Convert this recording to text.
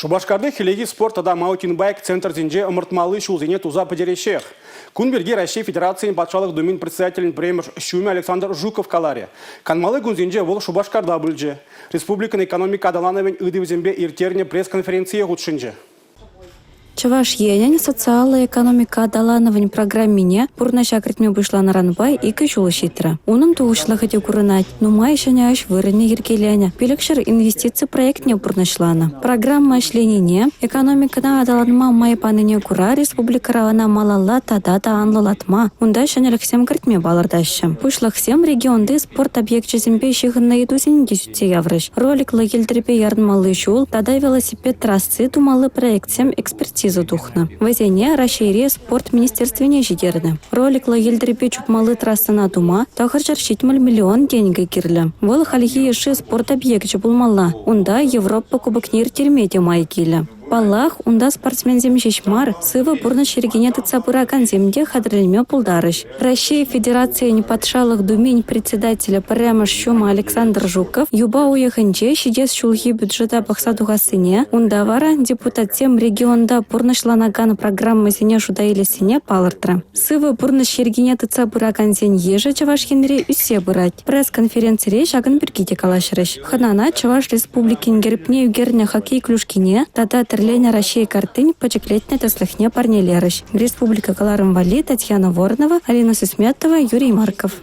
Шубашкарды хилеги спортада маутинбайк центрдинже ымыртмалы шулзине туза подерешех. Кунберге Россия Федерацияның патшалық думин председателін премьер Шуме Александр Жуков каларе. Канмалы гунзинже вол Шубашкарда бүлже. Республикан экономика адалановен ыдывзембе иртерне пресс-конференция гудшинже. Чаваш енен социальная экономика адалановын программине пурнаша критме вышла на ранбай и качула щитра. Унын туушла хотя курынать, но май шаняш вырыне еркеляня. Пилекшер инвестиции проект не пурнашлана. Программа шленине экономика на адаланма май паныне кура республика равана малалла тадата анлалатма. Унда шанял всем критме балардаща. Вышла всем регионды спорт объект чезембе щихын еду синьки сюте яврыш. Ролик лагельтрепе ярнмалы шул, тада велосипед трассы думалы проект всем экспертизы задухна. В Азине расшире спорт министерстве жидерны. Ролик лагельтрепе чупмалы трассы на дума, тахарчар $7 миллион денег кирля. Вол хальхи еши спорт объект чупулмала. Унда Европа кубокнир термете майкиля. Паллах унда спортсмен земшешмар, сывы бурна шергенеты цапыракан земде хадрельме пулдарыш. Россия Федерация неподшалых думень председателя прямо Шума Александр Жуков, юба уеханче щедес шулхи бюджета пахсадуга сыне, ундавара депутат тем регионда бурнашланаган программы сине шудаили сине палартра. Сывы бурна шергенеты цапыракан зен ежа чавашхенре үсе бырать. Пресс-конференции шаган биргите калашрыш. Ханана Чаваш Республикин герпне югерня хоккей клюшкине, тата Леня Россия картынь почеклетня таслыхне парнелерыш. Республика Каларым-Вали, Татьяна Воронова, Алина Сысметова, Юрий Марков.